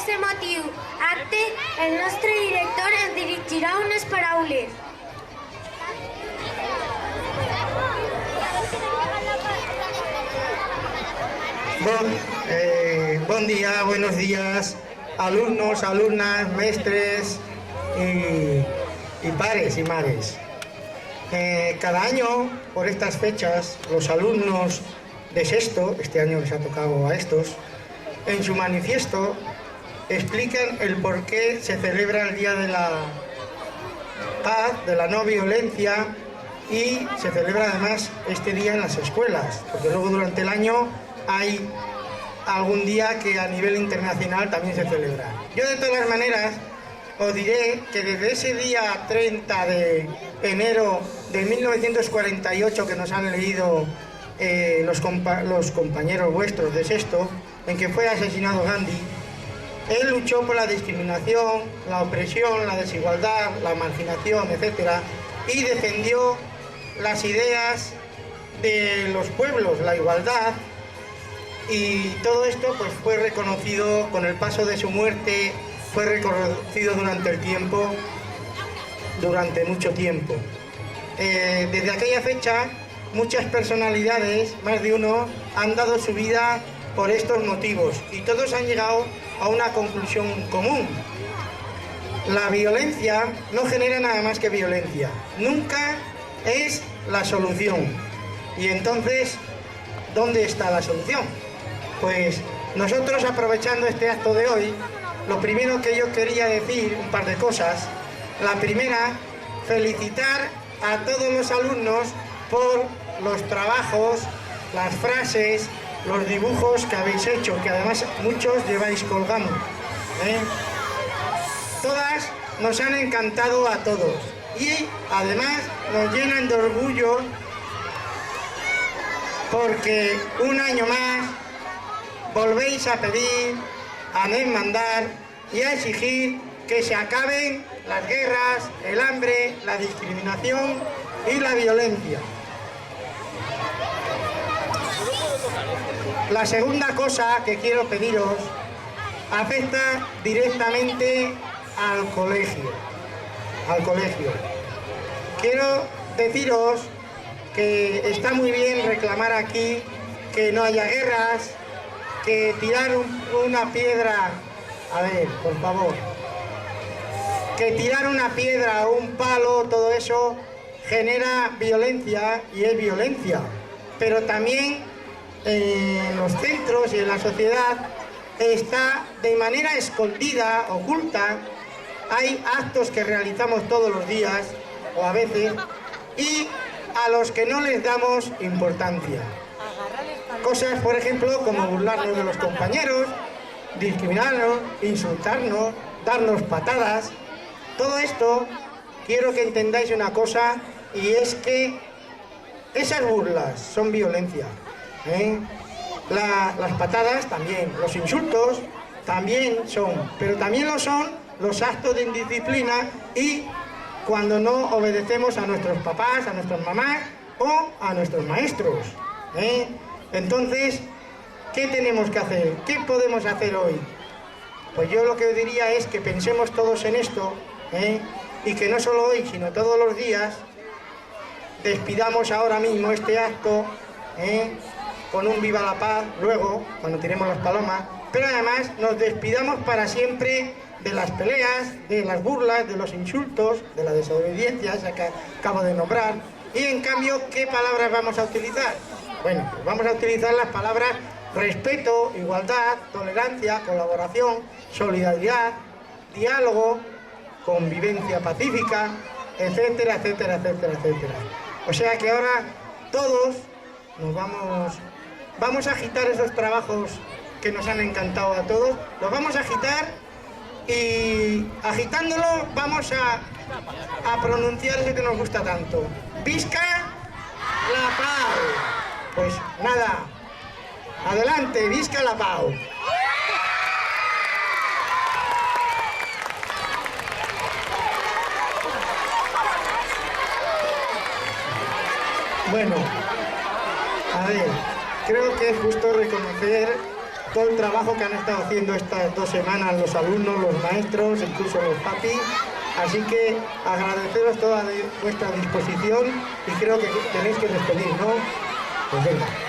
aquest emotiu acte, el nostre director ens dirigirà unes paraules. Bon día, buenos días, alumnos, alumnas, mestres y pares y mares. Cada año, por estas fechas, los alumnos de sexto, este año les ha tocado a estos, en su manifiesto explican el por qué se celebra el Día de la Paz, de la no violencia, y se celebra además este día en las escuelas, porque luego durante el año hay algún día que a nivel internacional también se celebra. Yo de todas maneras os diré que desde ese día 30 de enero de 1948 que nos han leído los compañeros vuestros de sexto, en que fue asesinado Gandhi, él luchó por la discriminación, la opresión, la desigualdad, la marginación, etc. y defendió las ideas de los pueblos, la igualdad, y todo esto pues fue reconocido con el paso de su muerte, fue reconocido durante el tiempo, durante mucho tiempo. Desde aquella fecha muchas personalidades, más de uno, han dado su vida por estos motivos y todos han llegado a una conclusión común. La violencia no genera nada más que violencia, nunca es la solución. Y entonces, ¿dónde está la solución? Pues nosotros, aprovechando este acto de hoy, lo primero que yo quería decir, un par de cosas. La primera, felicitar a todos los alumnos por los trabajos, las frases, los dibujos que habéis hecho, que además muchos lleváis colgando. Todas nos han encantado a todos y además nos llenan de orgullo porque un año más volvéis a pedir, a demandar y a exigir que se acaben las guerras, el hambre, la discriminación y la violencia. La segunda cosa que quiero pediros afecta directamente al colegio. Quiero deciros que está muy bien reclamar aquí que no haya guerras, que tirar una piedra, a ver, por favor, que tirar una piedra o un palo, todo eso genera violencia y es violencia, pero también en los centros y en la sociedad está de manera escondida, oculta, hay actos que realizamos todos los días o a veces y a los que no les damos importancia. Cosas, por ejemplo, como burlarnos de los compañeros, discriminarnos, insultarnos, darnos patadas. Todo esto quiero que entendáis una cosa, y es que esas burlas son violencia. Las patadas también, los insultos también son, pero también lo son los actos de indisciplina y cuando no obedecemos a nuestros papás, a nuestras mamás o a nuestros maestros. Entonces, ¿qué tenemos que hacer? ¿Qué podemos hacer hoy? Pues yo lo que os diría es que pensemos todos en esto, y que no solo hoy, sino todos los días, despidamos ahora mismo este acto, con un viva la paz, luego, cuando tiremos las palomas, pero además nos despidamos para siempre de las peleas, de las burlas, de los insultos, de la desobediencia, esa que acabo de nombrar, y en cambio, ¿qué palabras vamos a utilizar? Bueno, pues vamos a utilizar las palabras respeto, igualdad, tolerancia, colaboración, solidaridad, diálogo, convivencia pacífica, etcétera, etcétera, etcétera, etcétera. O sea que ahora todos nos vamos a agitar esos trabajos que nos han encantado a todos, los vamos a agitar y agitándolo vamos a pronunciar eso que nos gusta tanto. ¡Visca la Pau! Pues nada, adelante, visca la Pau. Bueno, a ver, creo que es justo reconocer todo el trabajo que han estado haciendo estas 2 semanas los alumnos, los maestros, incluso los papis. Así que agradeceros toda vuestra disposición y creo que tenéis que despedir, ¿no? Pues venga.